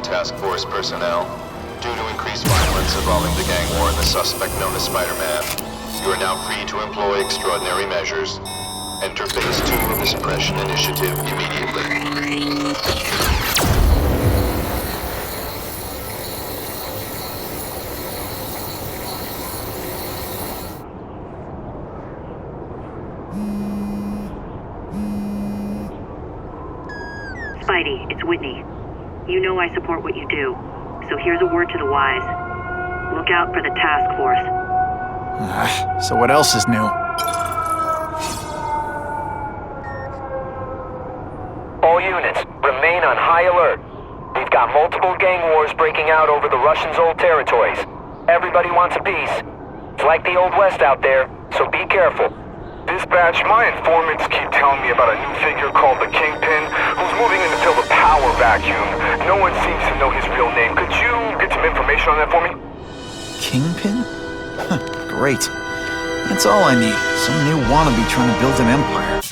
task force personnel. Due to increased violence involving the gang war and the suspect known as Spider-Man, you are now free to employ extraordinary measures. Enter Phase 2 of the Suppression Initiative immediately. Spidey, it's Whitney. You know I support what you do, so here's a word to the wise. Look out for the task force. So what else is new? All units, remain on high alert. We've got multiple gang wars breaking out over the Russians' old territories. Everybody wants a piece. It's like the Old West out there, so be careful. Dispatch, my informants keep telling me about a new figure called the Kingpin, who's moving in to fill the power vacuum. No one seems to know his real name. Could you get some information on that for me? Kingpin? Great. That's all I need. Some new wannabe trying to build an empire.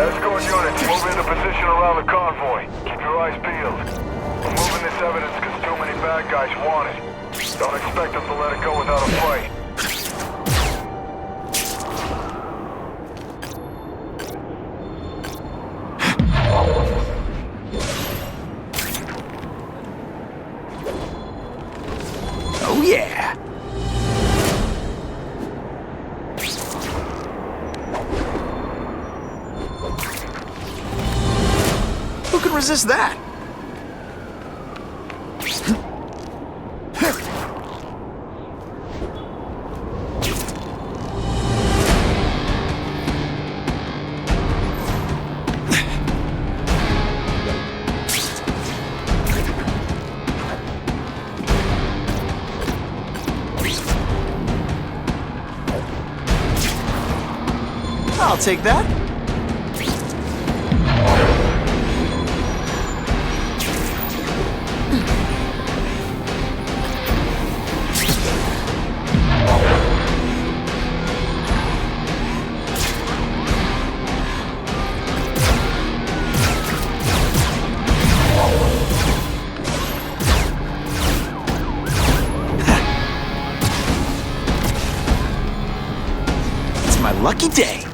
Escort units, move into position around the convoy. Keep your eyes peeled. We're moving this evidence because too many bad guys want it. Don't expect us to let it go without a fight. Oh yeah! Who can resist that? I'll take that. It's my lucky day.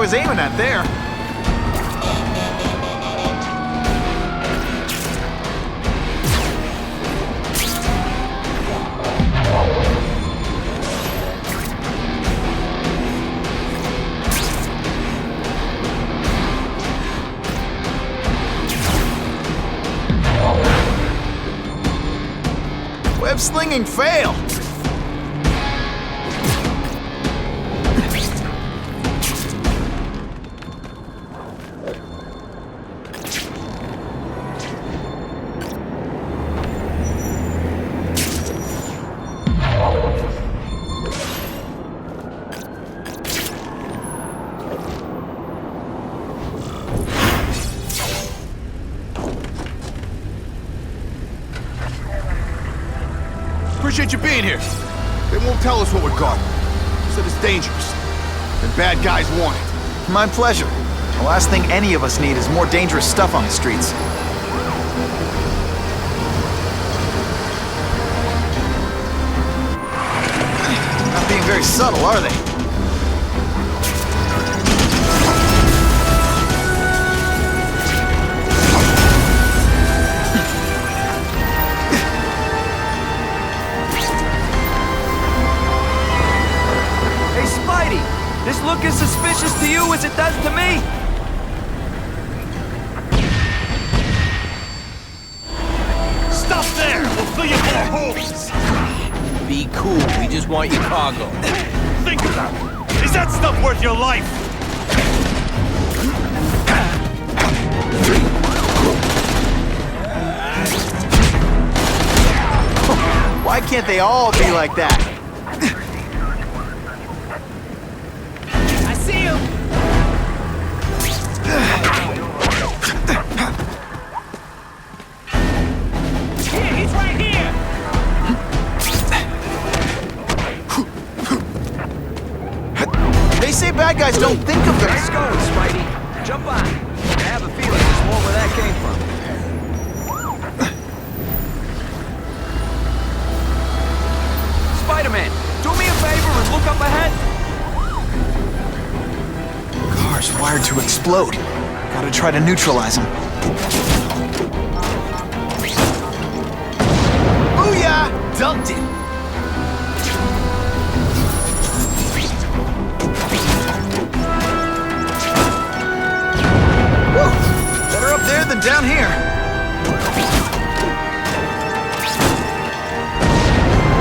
was aiming at there. Web slinging fail. Appreciate you being here. They won't tell us what we're guarding. Said it's dangerous. And bad guys want it. My pleasure. The last thing any of us need is more dangerous stuff on the streets. Not being very subtle, are they? This look as suspicious to you as it does to me? Stop there! We'll fill you full of holes! Be cool, we just want your cargo. Think about it. Is that stuff worth your life? Why can't they all be like that? See him! Here, he's right here! They say bad guys don't think of Let's them. go, Spidey. Jump on. I have a feeling there's more where that came from. Spider-Man, do me a favor and look up ahead. Car's wired to explode. Gotta try to neutralize them. Booyah! Dunked it! Woo! Better up there than down here.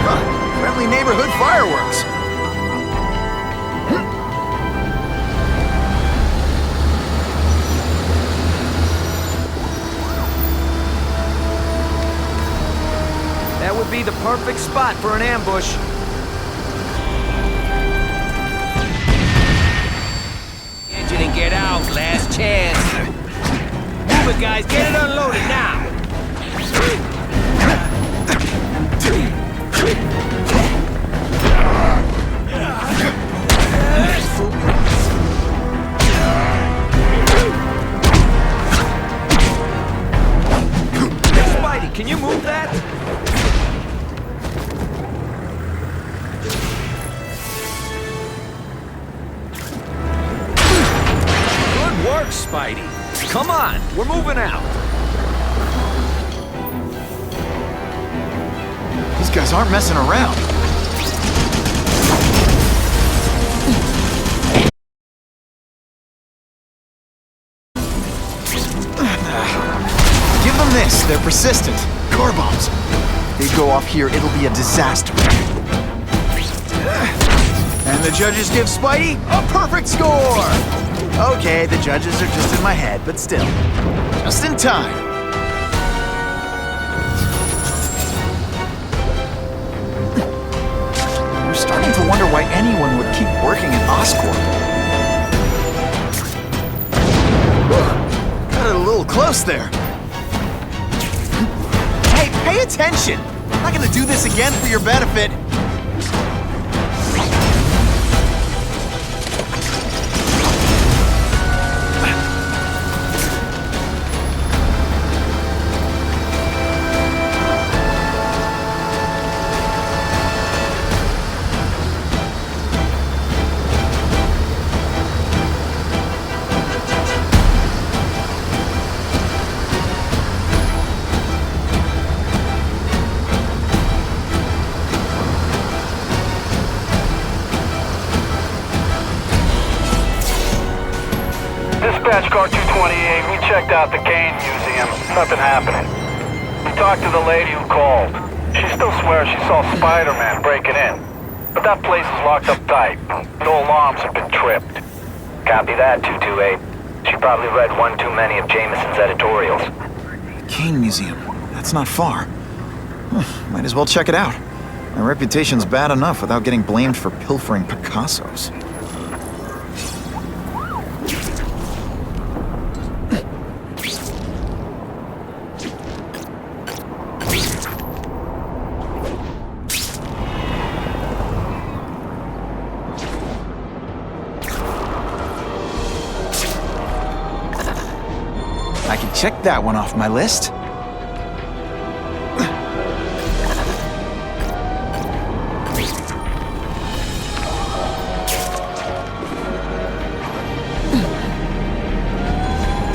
Huh. Friendly neighborhood fireworks. That would be the perfect spot for an ambush. Engine and get out, last chance. Move it, guys, get it unloaded now. Hey, Spidey, can you move that? Good work, Spidey. Come on, we're moving out. These guys aren't messing around. Give them this. They're persistent. Car bombs. They go off here, it'll be a disaster. And the judges give Spidey a perfect score! Okay, the judges are just in my head, but still. Just in time. I'm starting to wonder why anyone would keep working at Oscorp. Got it a little close there. Hey, pay attention! I'm not gonna do this again for your benefit. Dispatch car 228, we checked out the Kane Museum. Nothing happening. We talked to the lady who called. She still swears she saw Spider-Man breaking in. But that place is locked up tight. No alarms have been tripped. Copy that, 228. She probably read one too many of Jameson's editorials. Kane Museum. That's not far. Might as well check it out. My reputation's bad enough without getting blamed for pilfering Picassos. I can check that one off my list.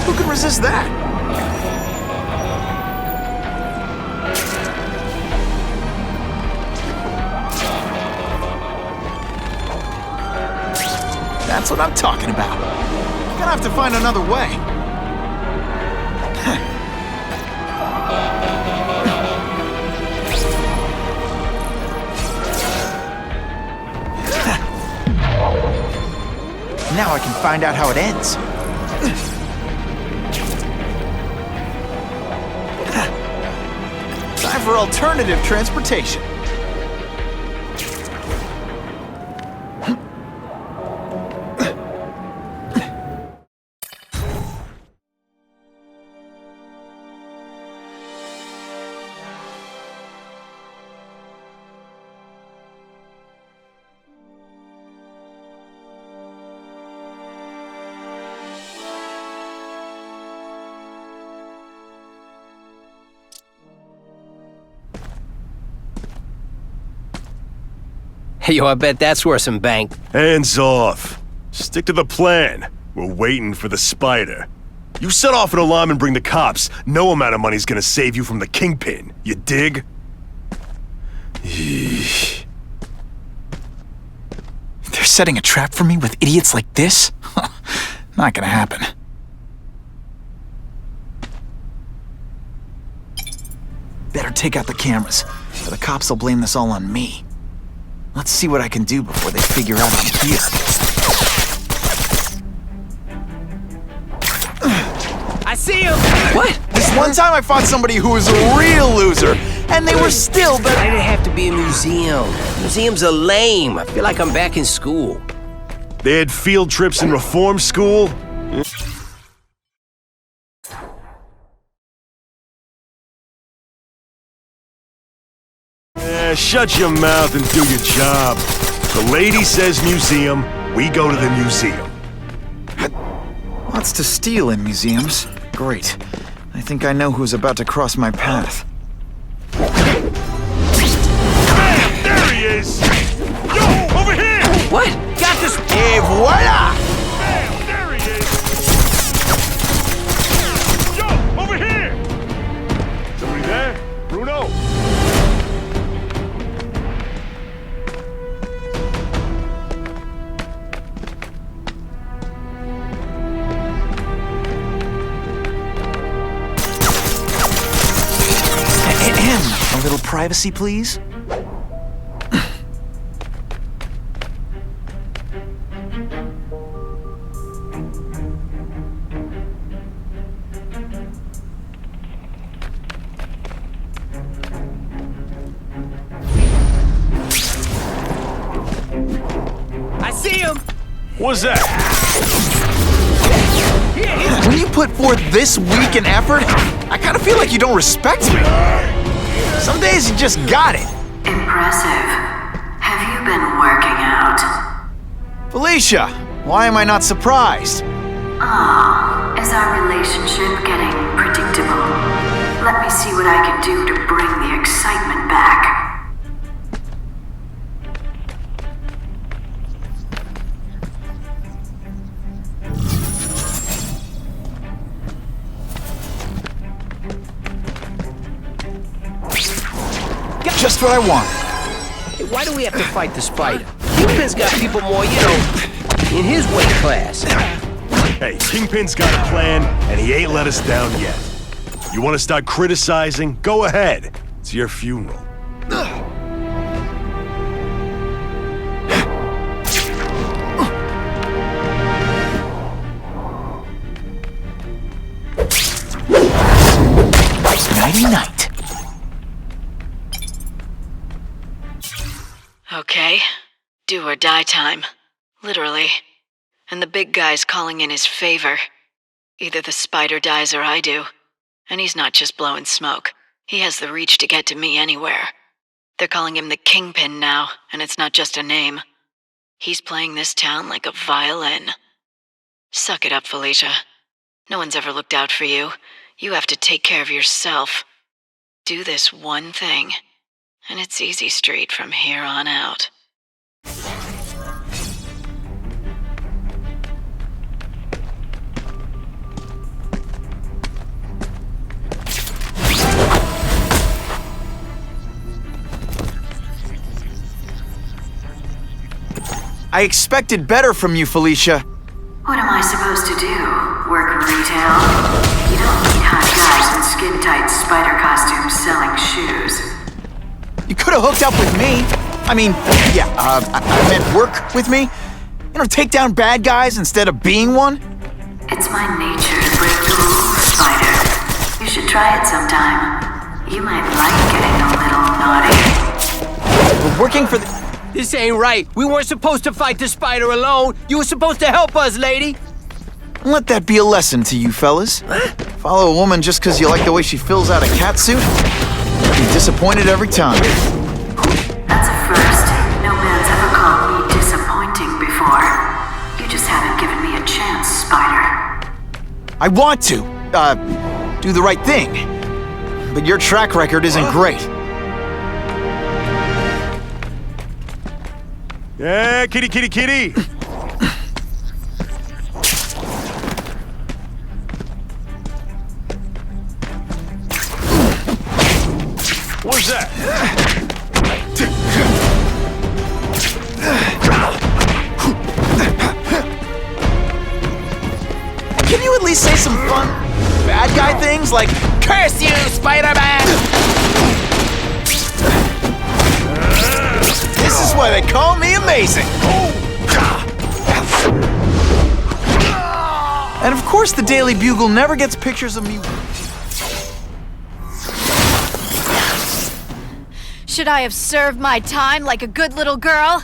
Who could resist that? That's what I'm talking about. Gonna have to find another way. Now I can find out how it ends. Time for alternative transportation. Yo, I bet that's worth some bank. Hands off. Stick to the plan. We're waiting for the spider. You set off an alarm and bring the cops. No amount of money's gonna save you from the kingpin. You dig? They're setting a trap for me with idiots like this? Not gonna happen. Better take out the cameras, or the cops will blame this all on me. Let's see what I can do before they figure out I'm here. I see him! What? This one time I fought somebody who was a real loser, and they were still the— Why did it have to be a museum? Museums are lame. I feel like I'm back in school. They had field trips in reform school? Shut your mouth and do your job. The lady says museum, we go to the museum. Lots to steal in museums. Great. I think I know who's about to cross my path. Bam! There he is! Yo, over here! What? Got this! Et voila! Bam! There he is! Yo, over here! Somebody there? Bruno? A little privacy, please? I see him! What's that? When you put forth this week in effort, I kind of feel like you don't respect me. Some days you just got it. Impressive. Have you been working out? Felicia, why am I not surprised? Is our relationship getting predictable? Let me see what I can do to bring the excitement back. Just what I want. Hey, why do we have to fight the spider? Kingpin's got people more, you know, in his weight class. Hey, Kingpin's got a plan, and he ain't let us down yet. You want to start criticizing? Go ahead. It's your funeral. Nighty-night. Okay. Do or die time. Literally. And the big guy's calling in his favor. Either the spider dies or I do. And he's not just blowing smoke. He has the reach to get to me anywhere. They're calling him the Kingpin now, and it's not just a name. He's playing this town like a violin. Suck it up, Felicia. No one's ever looked out for you. You have to take care of yourself. Do this one thing, and it's easy street from here on out. I expected better from you, Felicia. What am I supposed to do? Work retail? You don't need hot guys in skin-tight spider costumes selling shoes. You could have hooked up with me. I mean, yeah, I meant work with me. You know, take down bad guys instead of being one. It's my nature to break the rules, Spider. You should try it sometime. You might like getting a little naughty. We're working for the... This ain't right. We weren't supposed to fight the spider alone. You were supposed to help us, lady. Let that be a lesson to you fellas. Follow a woman just because you like the way she fills out a catsuit? You'll be disappointed every time. That's a first. No man's ever called me disappointing before. You just haven't given me a chance, Spider. I want to, do the right thing. But your track record isn't great. Yeah, kitty, kitty, kitty! What's that? Can you at least say some fun bad guy things like, "Curse you, Spider-Man"? This is why they call me amazing. And of course the Daily Bugle never gets pictures of me. Should I have served my time like a good little girl?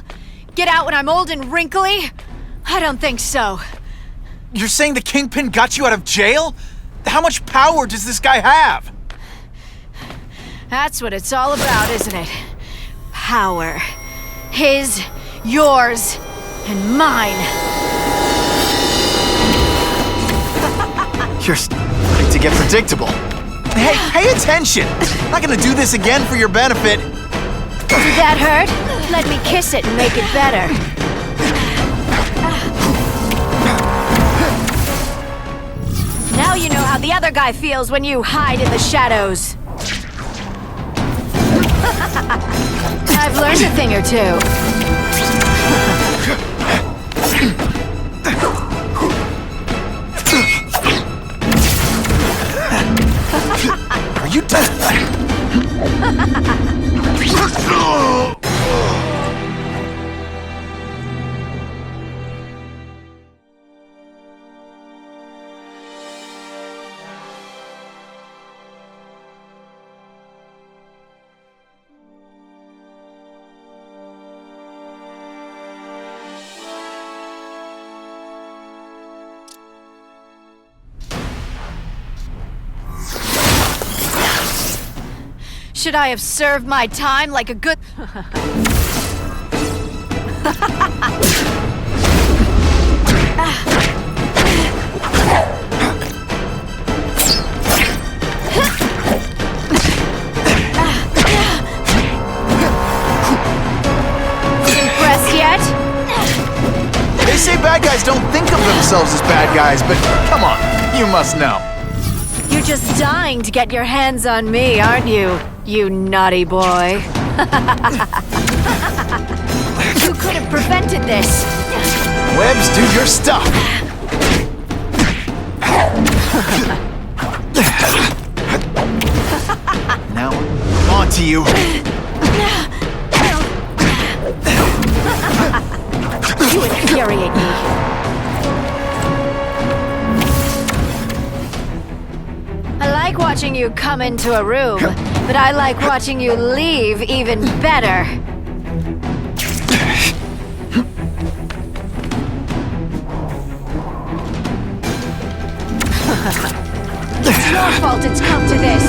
Get out when I'm old and wrinkly? I don't think so. You're saying the Kingpin got you out of jail? How much power does this guy have? That's what it's all about, isn't it? Power. His, yours, and mine. You're starting to get predictable. Hey, pay attention! I'm not gonna do this again for your benefit. Did that hurt? Let me kiss it and make it better. Now you know how the other guy feels when you hide in the shadows. I've learned a thing or two. Are you done? Should I have served my time like a good... Impressed yet? They say bad guys don't think of themselves as bad guys, but come on, you must know. You're just dying to get your hands on me, aren't you? You naughty boy. You could have prevented this. Webbs, do your stuff. Now, on to you. You infuriate me. I like watching you come into a room, but I like watching you leave even better. It's your fault it's come to this.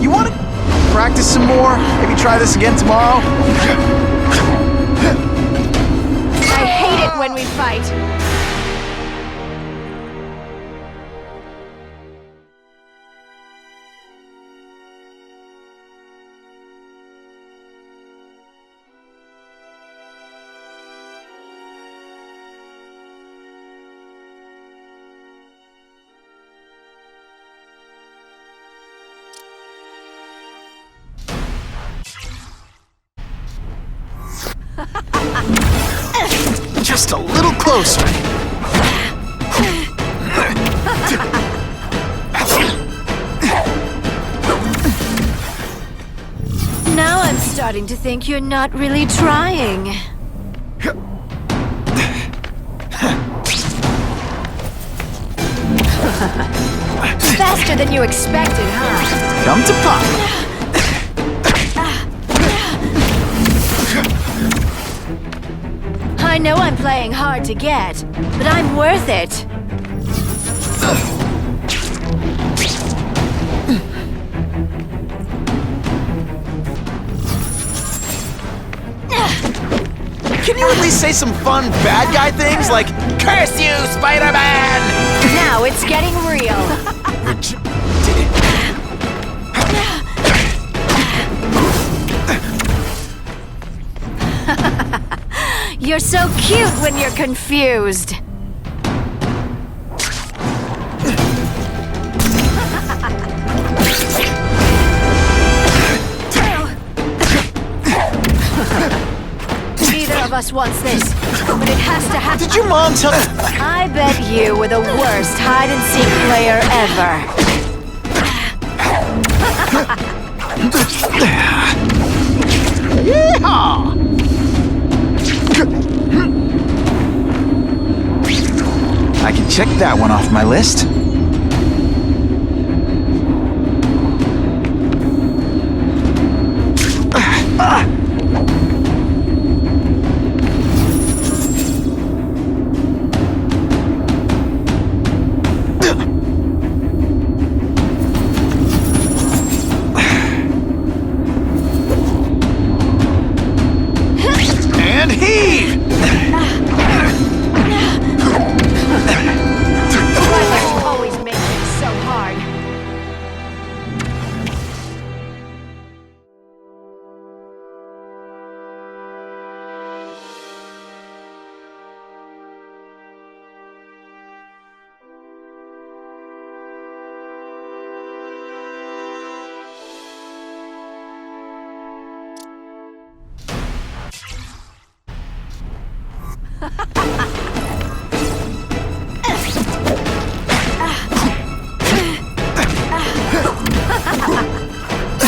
You want to practice some more? Maybe try this again tomorrow? I hate it when we fight. Just a little closer. Now I'm starting to think you're not really trying. Faster than you expected, huh? Come to Papa. I know I'm playing hard to get, but I'm worth it. Can you at least say some fun bad guy things like, "Curse you, Spider-Man"? Now it's getting real. You're so cute when you're confused. Neither of us wants this, but it has to happen. Did your mom tell you? I bet you were the worst hide-and-seek player ever. Yeehaw! I can check that one off my list. And heave! Always make things so hard.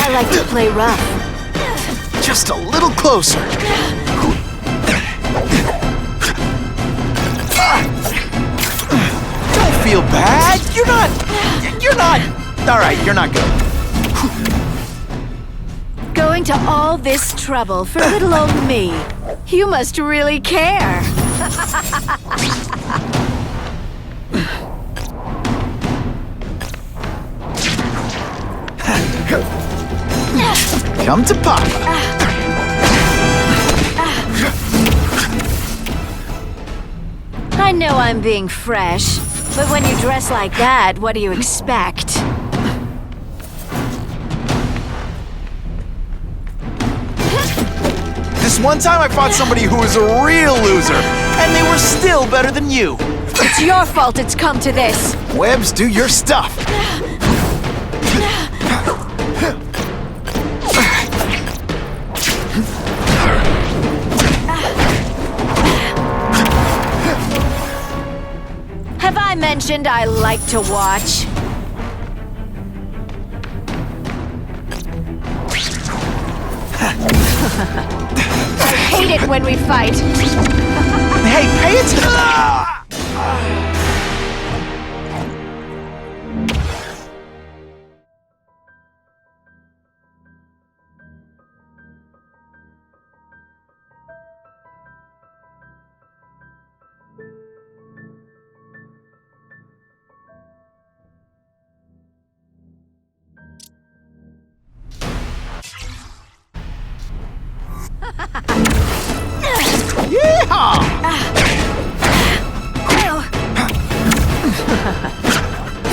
I like to play rough. Just a little closer. Don't feel bad. You're not. All right, you're not good. Going to all this trouble for little old me. You must really care. Come to Papa. I know I'm being fresh, but when you dress like that, what do you expect? This one time I fought somebody who was a real loser, and they were still better than you. It's your fault it's come to this. Webbs, do your stuff. mentioned I like to watch? I hate it when we fight. Hey, pay attention!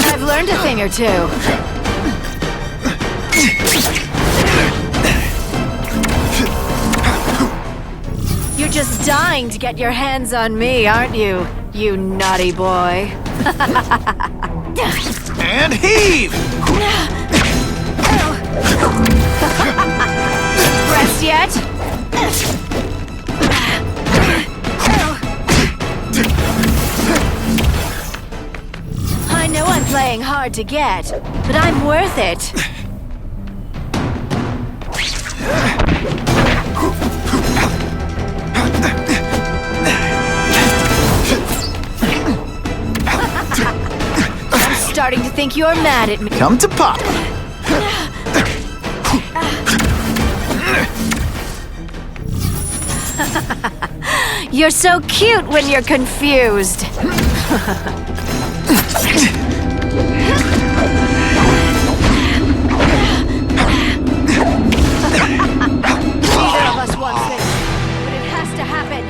I've learned a thing or two. You're just dying to get your hands on me, aren't you, you naughty boy? And heave! Rest yet? I know I'm playing hard to get, but I'm worth it. I'm starting to think you're mad at me. Come to Papa. You're so cute when you're confused. Neither of us wants this, but it has to happen.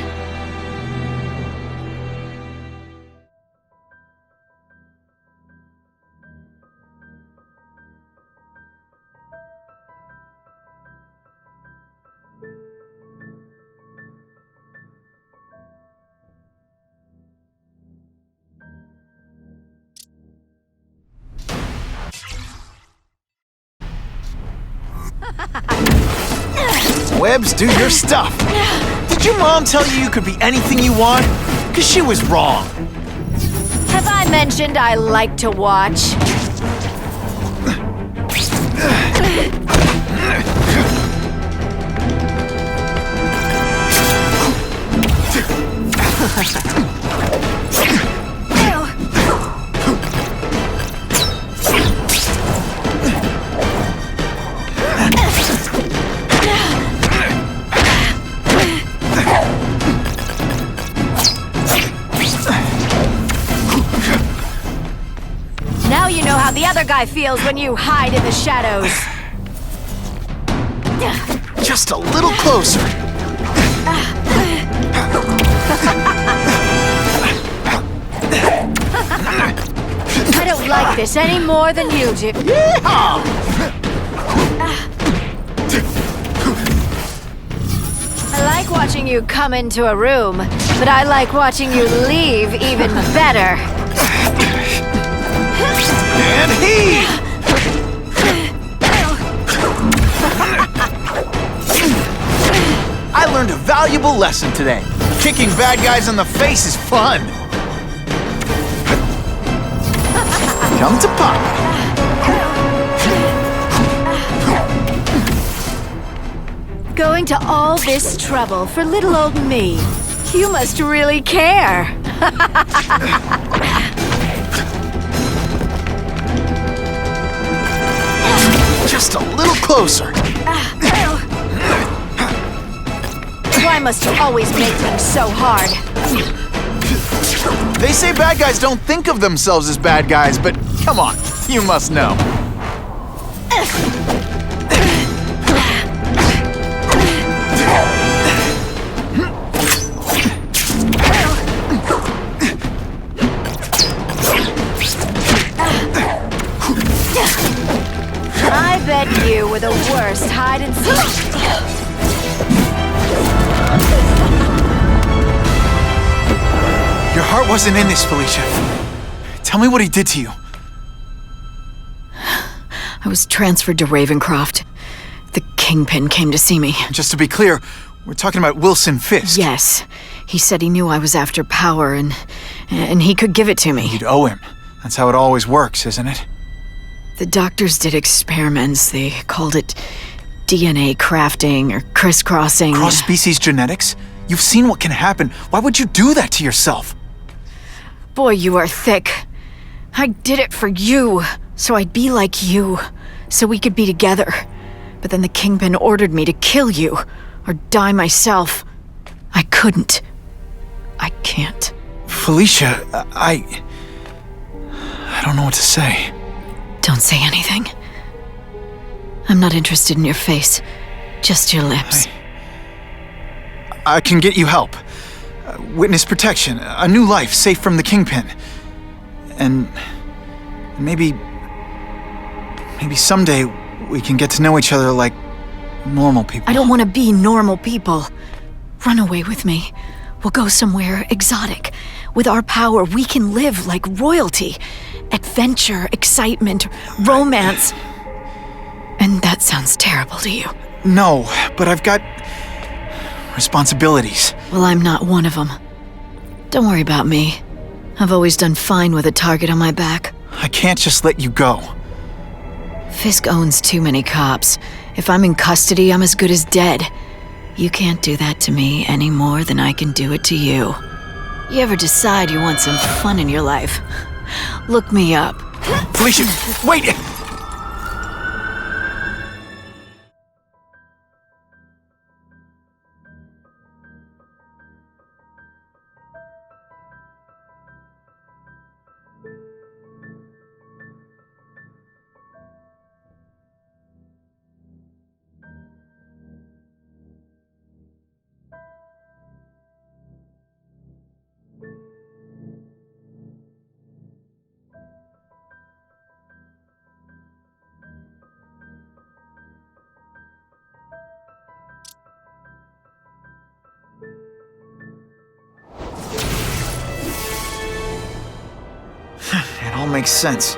Webbs, do your stuff. Did your mom tell you could be anything you want? Because she was wrong. Have I mentioned I like to watch? Now you know how the other guy feels when you hide in the shadows. Just a little closer. I don't like this any more than you do. I like watching you come into a room, but I like watching you leave even better. And heave! I learned a valuable lesson today. Kicking bad guys in the face is fun. Come to Papa. Going to all this trouble for little old me. You must really care. Just a little closer. Why must you always make things so hard? They say bad guys don't think of themselves as bad guys, but come on, you must know. I bet you were the worst hide and seek. Your heart wasn't in this, Felicia. Tell me what he did to you. I was transferred to Ravencroft. The Kingpin came to see me. Just to be clear, we're talking about Wilson Fisk. Yes. He said he knew I was after power and he could give it to me. You'd owe him. That's how it always works, isn't it? The doctors did experiments. They called it DNA crafting or crisscrossing. Cross-species genetics? You've seen what can happen. Why would you do that to yourself? Boy, you are thick. I did it for you, so I'd be like you, so we could be together. But then the Kingpin ordered me to kill you, or die myself. I couldn't. I can't. Felicia, I don't know what to say. Don't say anything. I'm not interested in your face, just your lips. I can get you help. Witness protection, a new life safe from the Kingpin. And maybe someday we can get to know each other like normal people. I don't want to be normal people. Run away with me. We'll go somewhere exotic. With our power, we can live like royalty. Adventure, excitement, romance. And that sounds terrible to you. No, but I've got responsibilities. Well, I'm not one of them. Don't worry about me. I've always done fine with a target on my back. I can't just let you go. Fisk owns too many cops. If I'm in custody, I'm as good as dead. You can't do that to me any more than I can do it to you. You ever decide you want some fun in your life? Look me up. Felicia, wait! It all makes sense.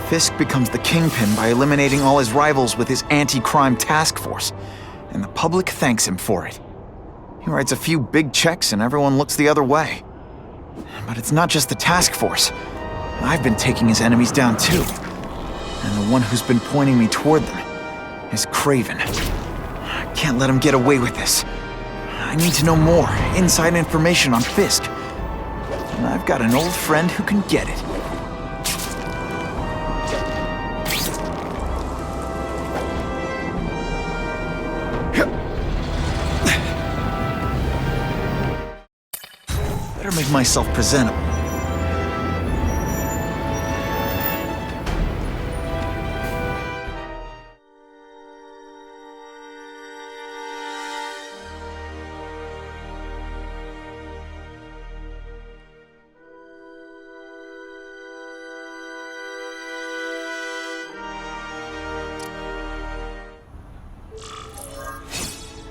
Fisk becomes the Kingpin by eliminating all his rivals with his anti-crime task force, and the public thanks him for it. He writes a few big checks and everyone looks the other way. But it's not just the task force. I've been taking his enemies down too. And the one who's been pointing me toward them is Craven. I can't let him get away with this. I need to know more, inside information on Fisk. And I've got an old friend who can get it. Better make myself presentable.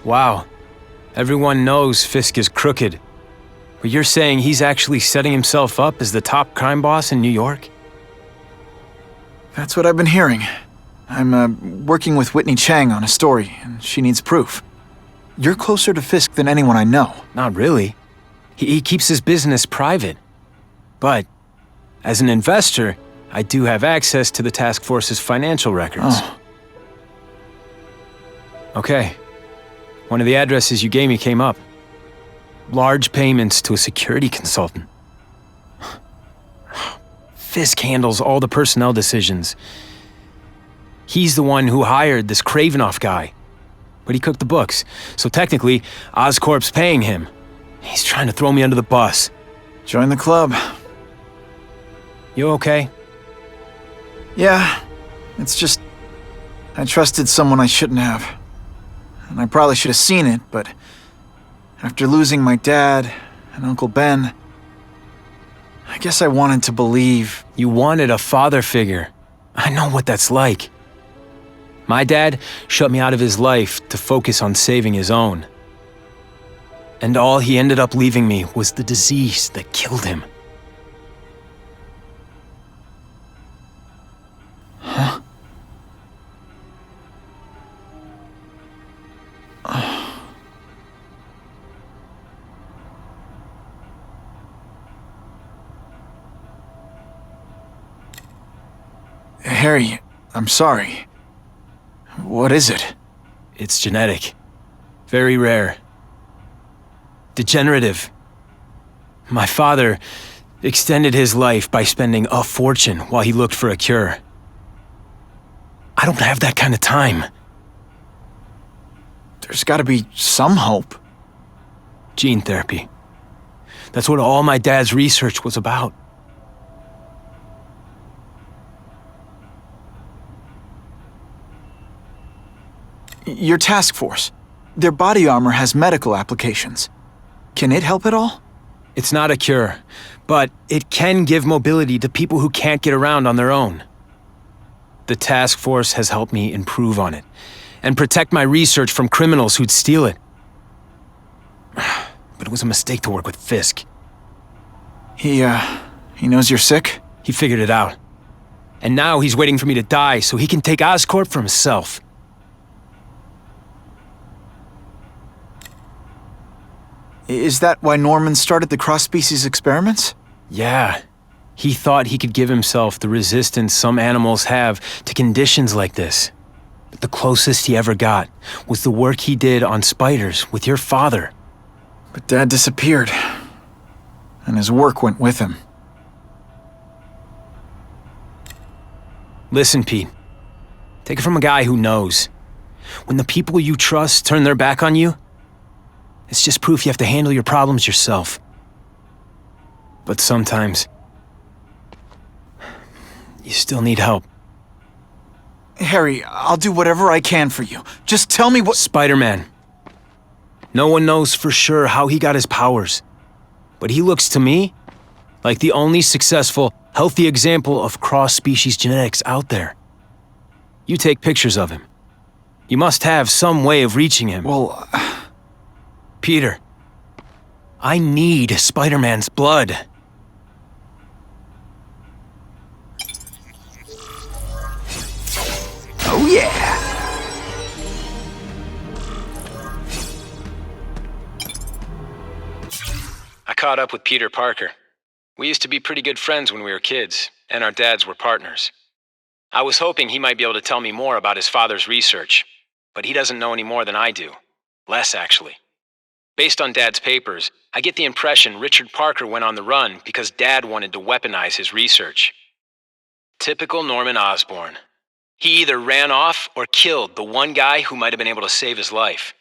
Wow. Everyone knows Fisk is crooked. But you're saying he's actually setting himself up as the top crime boss in New York? That's what I've been hearing. I'm working with Whitney Chang on a story, and she needs proof. You're closer to Fisk than anyone I know. Not really. He keeps his business private. But, as an investor, I do have access to the task force's financial records. Oh. Okay. One of the addresses you gave me came up. Large payments to a security consultant. Fisk handles all the personnel decisions. He's the one who hired this Kravinoff guy. But he cooked the books, so technically, Oscorp's paying him. He's trying to throw me under the bus. Join the club. You okay? Yeah, it's just... I trusted someone I shouldn't have. And I probably should have seen it, but... after losing my dad and Uncle Ben... I guess I wanted to believe... You wanted a father figure. I know what that's like. My dad shut me out of his life to focus on saving his own. And all he ended up leaving me was the disease that killed him. Huh? Harry, I'm sorry. What is it? It's genetic. Very rare. Degenerative. My father extended his life by spending a fortune while he looked for a cure. I don't have that kind of time. There's gotta be some hope. Gene therapy. That's what all my dad's research was about. Your task force. Their body armor has medical applications. Can it help at all? It's not a cure, but it can give mobility to people who can't get around on their own. The task force has helped me improve on it, and protect my research from criminals who'd steal it. But it was a mistake to work with Fisk. He knows you're sick? He figured it out. And now he's waiting for me to die so he can take Oscorp for himself. Is that why Norman started the cross-species experiments? Yeah. He thought he could give himself the resistance some animals have to conditions like this. But the closest he ever got was the work he did on spiders with your father. But Dad disappeared, and his work went with him. Listen, Pete. Take it from a guy who knows. When the people you trust turn their back on you, it's just proof you have to handle your problems yourself. But sometimes, you still need help. Harry, I'll do whatever I can for you. Just tell me what— Spider-Man. No one knows for sure how he got his powers. But he looks to me like the only successful, healthy example of cross-species genetics out there. You take pictures of him. You must have some way of reaching him. Well, Peter, I need Spider-Man's blood. oh yeah! I caught up with Peter Parker. We used to be pretty good friends when we were kids, and our dads were partners. I was hoping he might be able to tell me more about his father's research, but he doesn't know any more than I do. Less, actually. Based on Dad's papers, I get the impression Richard Parker went on the run because Dad wanted to weaponize his research. Typical Norman Osborn. He either ran off or killed the one guy who might have been able to save his life.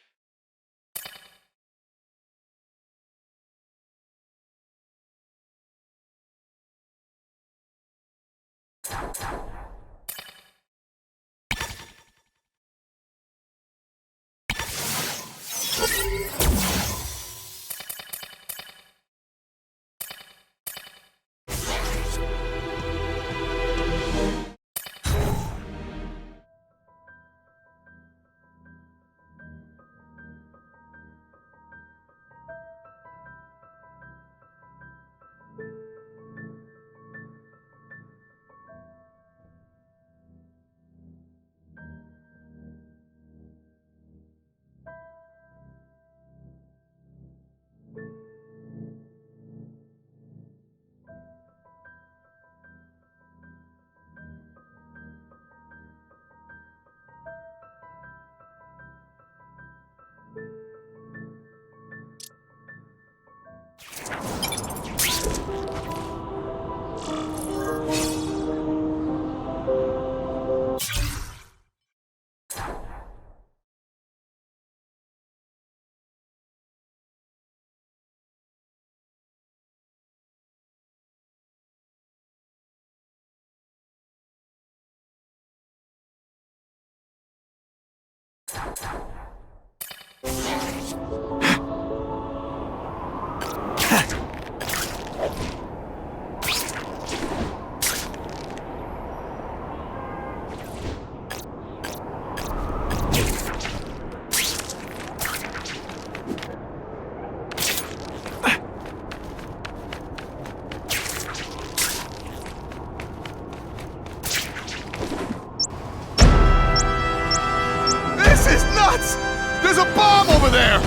There's a bomb over there!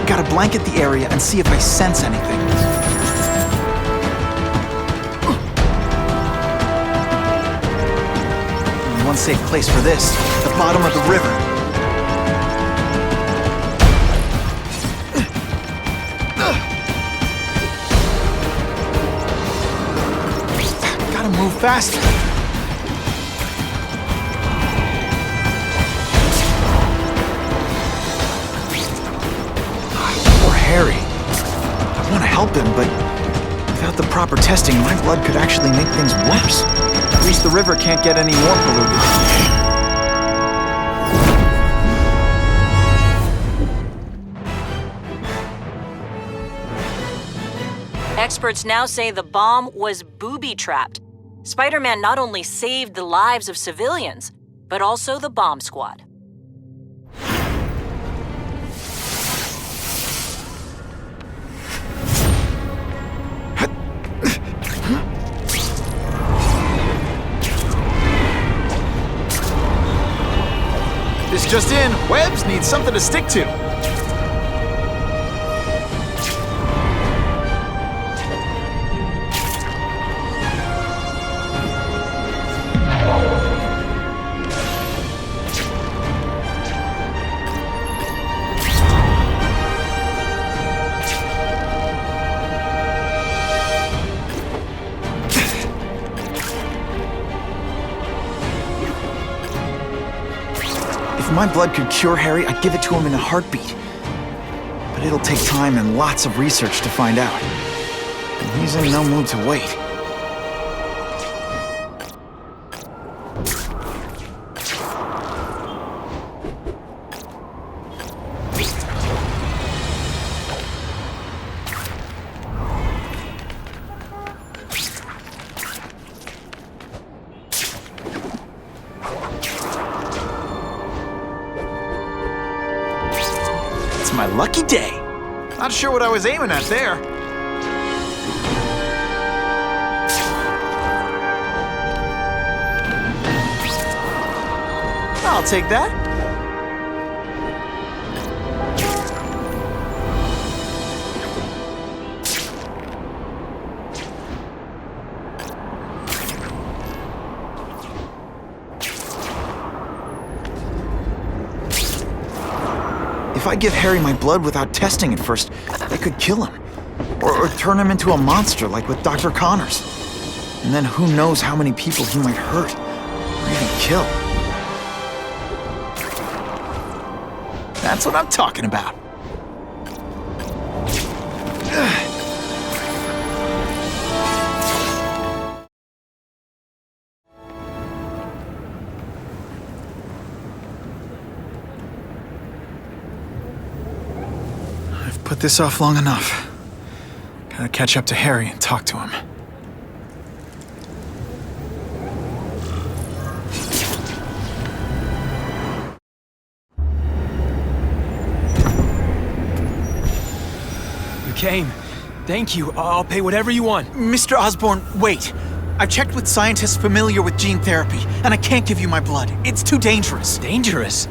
Gotta blanket the area and see if I sense anything. unsafe place for this. The bottom of the river. Gotta move faster. Poor Harry. I want to help him, but without the proper testing, my blood could actually make things worse. At least the river can't get any more polluted. Experts now say the bomb was booby-trapped. Spider-Man not only saved the lives of civilians, but also the bomb squad. This just in, Webbs needs something to stick to. If my blood could cure Harry, I'd give it to him in a heartbeat. But it'll take time and lots of research to find out. And he's in no mood to wait. It's my lucky day. Not sure what I was aiming at there. I'll take that. If I give Harry my blood without testing it first, they could kill him. Or turn him into a monster like with Dr. Connors. And then who knows how many people he might hurt, or even kill. That's what I'm talking about. I've put this off long enough. Gotta catch up to Harry and talk to him. You came. Thank you. I'll pay whatever you want. Mr. Osborn, wait. I've checked with scientists familiar with gene therapy, and I can't give you my blood. It's too dangerous. Dangerous?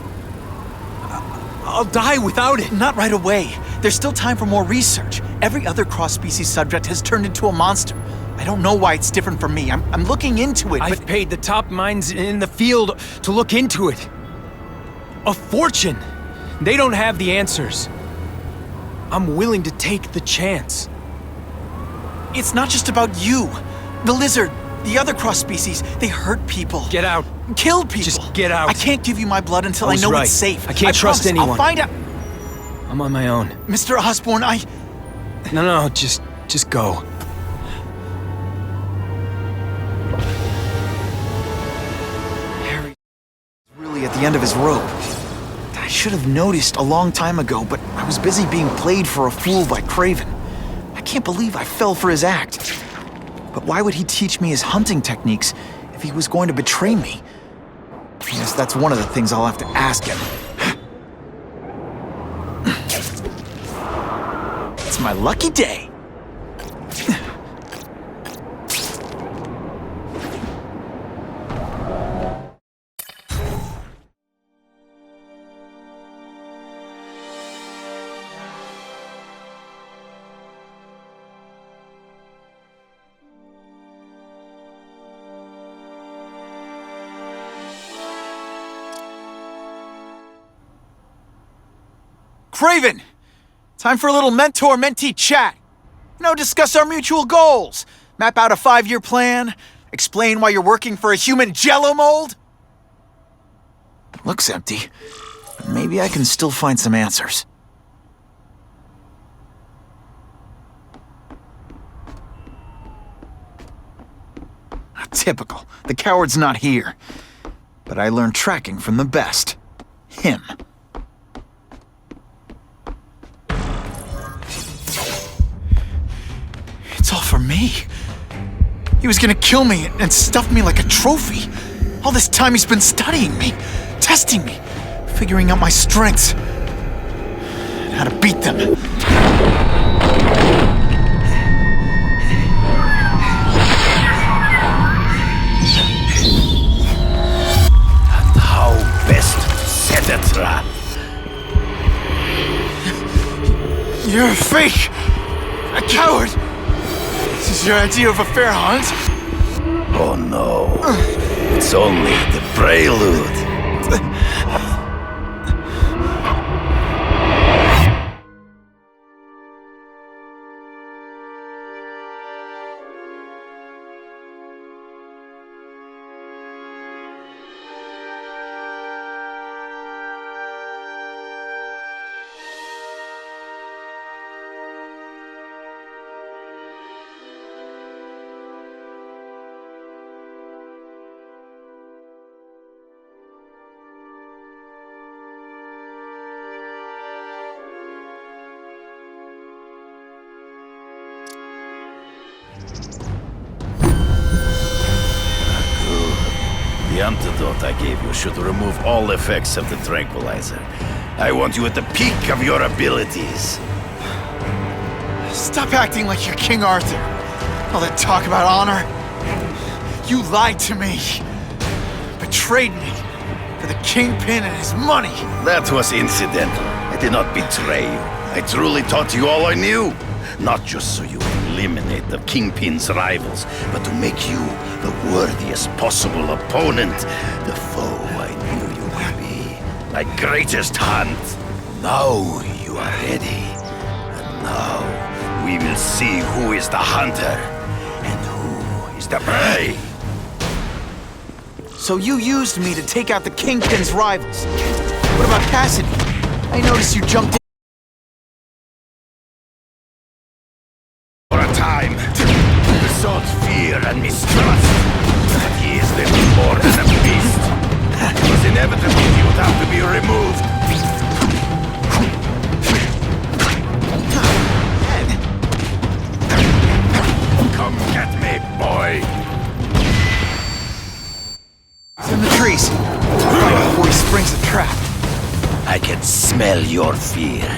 I'll die without it. Not right away. There's still time for more research. Every other cross-species subject has turned into a monster. I don't know why it's different from me. I'm looking into it, I've paid the top minds in the field to look into it. A fortune. They don't have the answers. I'm willing to take the chance. It's not just about you. The lizard, the other cross-species, they hurt people. Get out. Kill people. Just get out. I can't give you my blood until I was know right. it's safe. I can't trust promise. anyone. I'll find out. I'm on my own. Mr. Osborn, No, just go. Harry is really at the end of his rope. I should have noticed a long time ago, but I was busy being played for a fool by Craven. I can't believe I fell for his act. But why would he teach me his hunting techniques if he was going to betray me? I guess that's one of the things I'll have to ask him. It's my lucky day. Craven! Time for a little mentor-mentee chat. Discuss our mutual goals. Map out a 5-year plan. Explain why you're working for a human jello mold. Looks empty. Maybe I can still find some answers. Typical. The coward's not here. But I learned tracking from the best. Him. It's all for me. He was gonna kill me and stuff me like a trophy. All this time he's been studying me, testing me, figuring out my strengths, and how to beat them. And how best to set a trap. You're a fake! A coward! This is your idea of a fair hunt? Oh no. It's only the prelude. The antidote I gave you should remove all effects of the tranquilizer. I want you at the peak of your abilities. Stop acting like you're King Arthur. All that talk about honor. You lied to me. Betrayed me. For the Kingpin and his money. That was incidental. I did not betray you. I truly taught you all I knew. Not just so you would eliminate the Kingpin's rivals, but to make you the worthiest possible opponent. The foe I knew you would be. My greatest hunt. Now you are ready. And now we will see who is the hunter and who is the prey. So you used me to take out the Kingpin's rivals. What about Cassidy? I noticed you jumped in. For a time, he sought fear and mistrust. But he is little more than a beast. It was inevitable he would have to be removed. Come get me, boy! It's in the trees. Right before he springs the trap. I can smell your fear.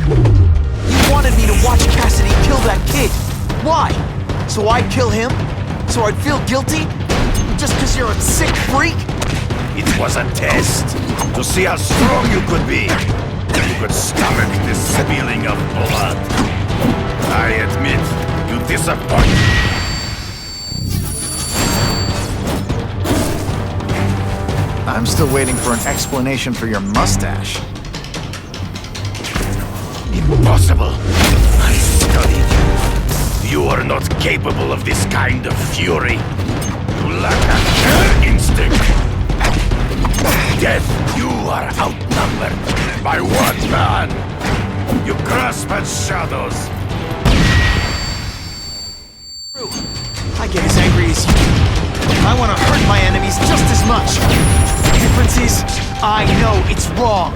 You wanted me to watch Cassidy kill that kid. Why? So I'd kill him? So I'd feel guilty? Just because you're a sick freak? It was a test to see how strong you could be. You could stomach the spilling of blood. I admit, you disappoint me. I'm still waiting for an explanation for your mustache. Impossible. I studied you. You are not capable of this kind of fury. You lack a killer instinct. Death, you are outnumbered by one man. You grasp at shadows. I get as angry as you. I want to hurt my enemies just as much. The difference is, I know it's wrong.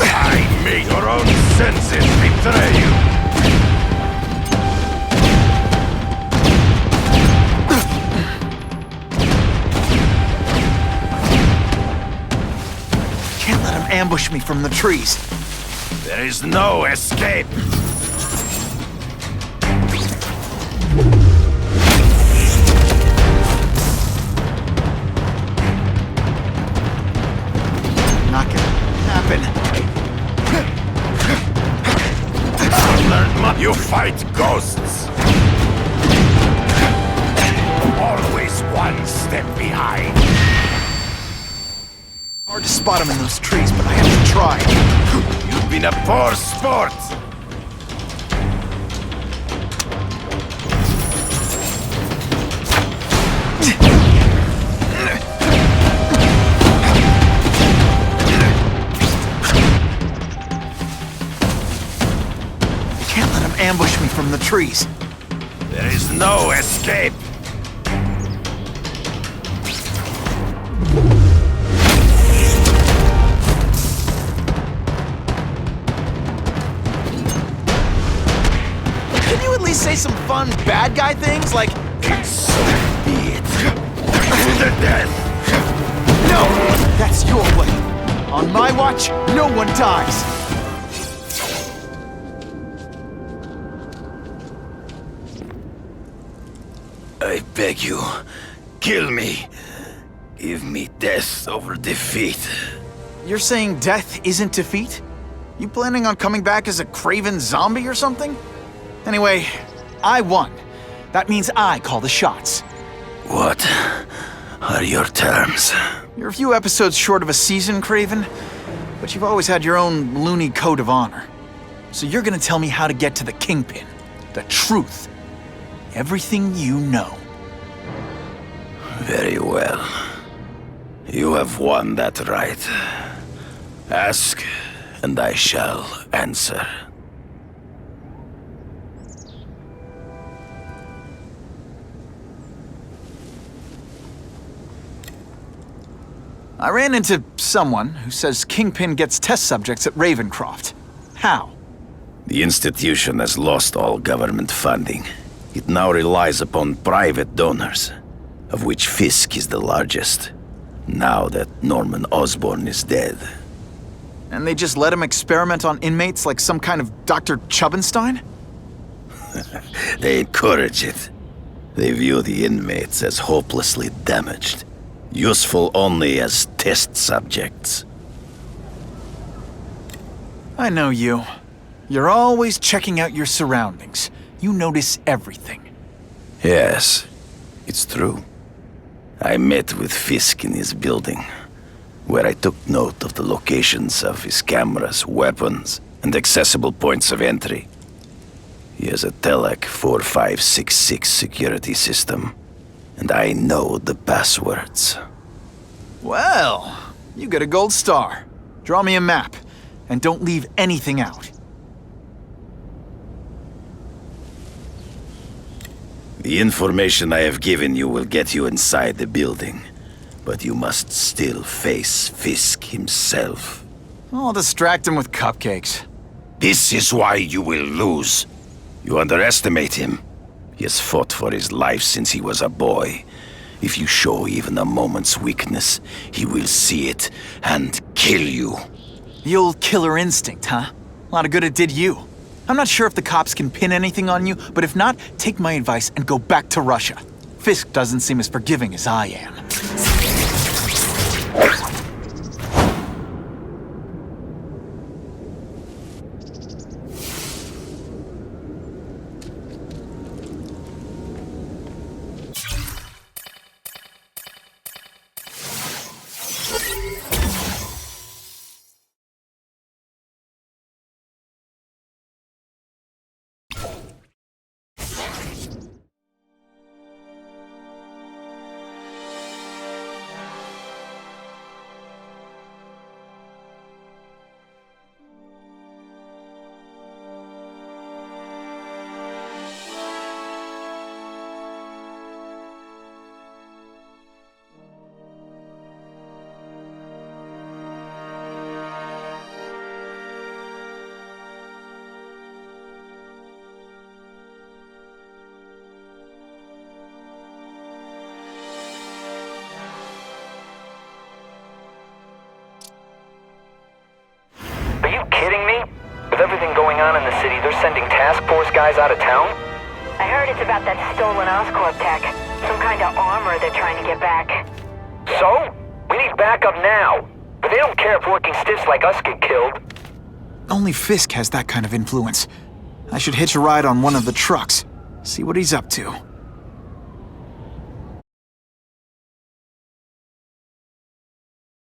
I made your own senses betray you. Can't let him ambush me from the trees. There is no escape. Not gonna happen. fight ghosts. Always one step behind. Hard to spot him in those trees, but I have to try. You've been a poor sport. Can't let him ambush me from the trees. There is no escape. Can you at least say some fun bad guy things like, So be it. To the death. no, that's your way. On my watch, no one dies. I beg you, kill me. Give me death over defeat. You're saying death isn't defeat? You planning on coming back as a craven zombie or something? Anyway, I won. That means I call the shots. What are your terms? You're a few episodes short of a season, Craven, but you've always had your own loony code of honor. So you're gonna tell me how to get to the Kingpin. The truth. Everything you know. Very well. You have won that right. Ask, and I shall answer. I ran into someone who says Kingpin gets test subjects at Ravencroft. How? The institution has lost all government funding. It now relies upon private donors, of which Fisk is the largest, now that Norman Osborn is dead. And they just let him experiment on inmates like some kind of Dr. Chubbenstein? They encourage it. They view the inmates as hopelessly damaged, useful only as test subjects. I know you. You're always checking out your surroundings. You notice everything. Yes, it's true. I met with Fisk in his building, where I took note of the locations of his cameras, weapons, and accessible points of entry. He has a Telec 4566 security system, and I know the passwords. Well, you get a gold star. Draw me a map, and don't leave anything out. The information I have given you will get you inside the building, but you must still face Fisk himself. I'll distract him with cupcakes. This is why you will lose. You underestimate him. He has fought for his life since he was a boy. If you show even a moment's weakness, he will see it and kill you. The old killer instinct, huh? A lot of good it did you. I'm not sure if the cops can pin anything on you, but if not, take my advice and go back to Russia. Fisk doesn't seem as forgiving as I am. With everything going on in the city, they're sending task force guys out of town? I heard it's about that stolen Oscorp tech. Some kind of armor they're trying to get back. So? We need backup now. But they don't care if working stiffs like us get killed. Only Fisk has that kind of influence. I should hitch a ride on one of the trucks, see what he's up to.